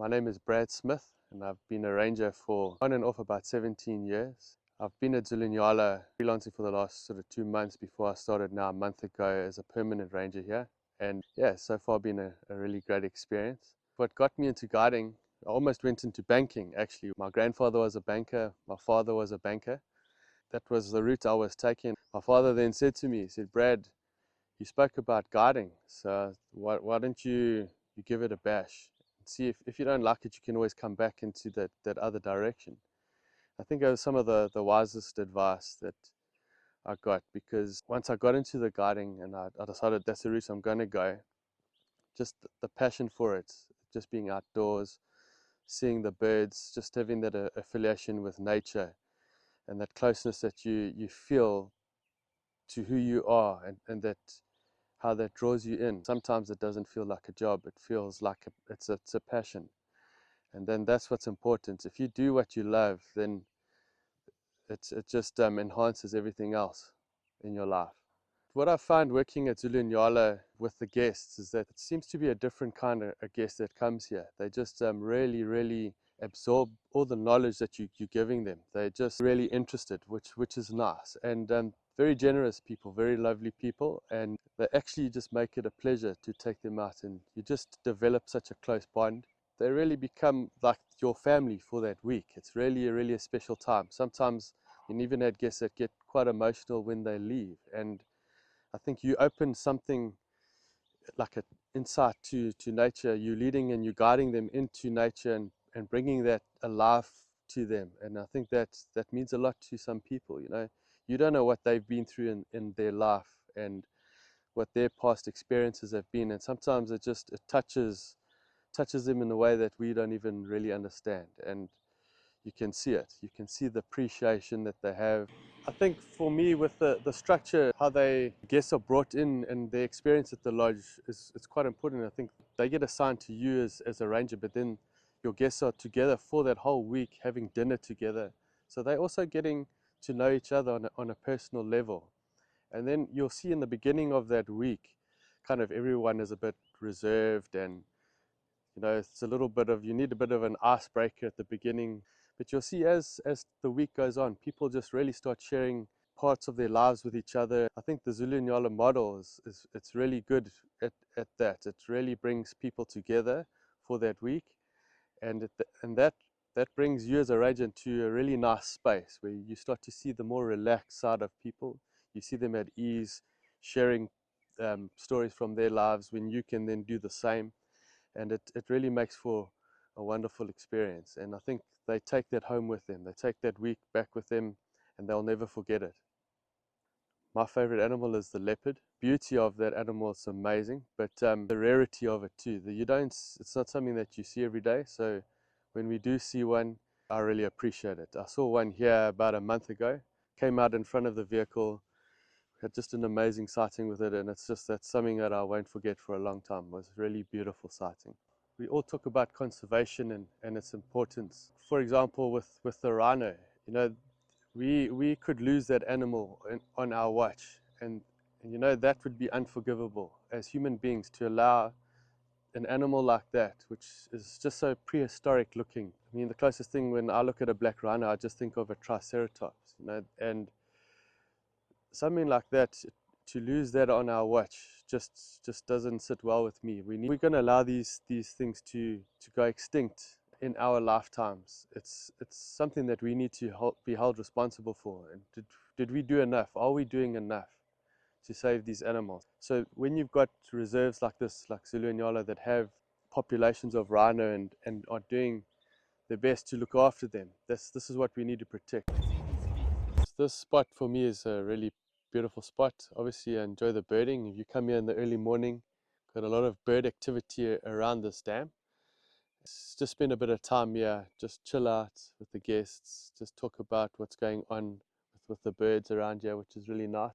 My name is Brad Smith, and I've been a ranger for on and off about 17 years. I've been at Zulu Nyala freelancing for the last sort of 2 months before I started now a month ago as a permanent ranger here. And yeah, so far been a really great experience. What got me into guiding, I almost went into banking actually. My grandfather was a banker, my father was a banker. That was the route I was taking. My father then said to me, he said, Brad, you spoke about guiding, so why don't you give it a bash? See if you don't like it, you can always come back into that other direction. I think that was some of the wisest advice that I got, because once I got into the guiding and I decided that's the route I'm going to go, just the passion for it, just being outdoors, seeing the birds, just having that affiliation with nature and that closeness that you feel to who you are, and that how that draws you in. Sometimes it doesn't feel like a job, it feels like it's a passion. And then that's what's important. If you do what you love, then it just enhances everything else in your life. What I find working at Zulu Nyala with the guests is that it seems to be a different kind of a guest that comes here. They just really absorb all the knowledge that you're giving them. They're just really interested, which is nice. And very generous people, very lovely people, and they actually just make it a pleasure to take them out, and you just develop such a close bond. They really become like your family for that week. It's really a special time. Sometimes you even had guests that get quite emotional when they leave, and I think you open something like an insight to nature. You're leading and you're guiding them into nature, and bringing that alive to them. And I think that means a lot to some people. You don't know what they've been through in their life, and what their past experiences have been. And sometimes it touches them in a way that we don't even really understand. And you can see it. You can see the appreciation that they have. I think for me, with the structure, how guests are brought in and their experience at the lodge it's quite important. I think they get assigned to you as a ranger, but then your guests are together for that whole week, having dinner together. So they're also getting to know each other on a personal level. And then you'll see in the beginning of that week, kind of everyone is a bit reserved, and it's a little bit of, you need a bit of an icebreaker at the beginning. But you'll see as the week goes on, people just really start sharing parts of their lives with each other. I think the Zulu Nyala model it's really good at that. It really brings people together for that week, and that brings you as a ranger into a really nice space where you start to see the more relaxed side of people. You see them at ease, sharing stories from their lives, when you can then do the same. And it really makes for a wonderful experience. And I think they take that home with them. They take that week back with them, and they'll never forget it. My favorite animal is the leopard. Beauty of that animal is amazing, but the rarity of it too. It's not something that you see every day. So when we do see one, I really appreciate it. I saw one here about a month ago. Came out in front of the vehicle, had just an amazing sighting with it, and that's something that I won't forget for a long time. It was a really beautiful sighting. We all talk about conservation and its importance. For example, with the rhino, we could lose that animal on our watch, and that would be unforgivable as human beings, to allow an animal like that, which is just so prehistoric looking. I mean, the closest thing when I look at a black rhino, I just think of a triceratops, and something like that, to lose that on our watch just doesn't sit well with me. We're going to allow these things to go extinct in our lifetimes. It's something that we need to be held responsible for. And did we do enough? Are we doing enough to save these animals? So when you've got reserves like this, like Zulu Nyala, that have populations of rhino and are doing their best to look after them, this is what we need to protect. This spot for me is a really beautiful spot. Obviously, I enjoy the birding. If you come here in the early morning, got a lot of bird activity around this dam. Just spend a bit of time here, just chill out with the guests, just talk about what's going on with the birds around here, which is really nice.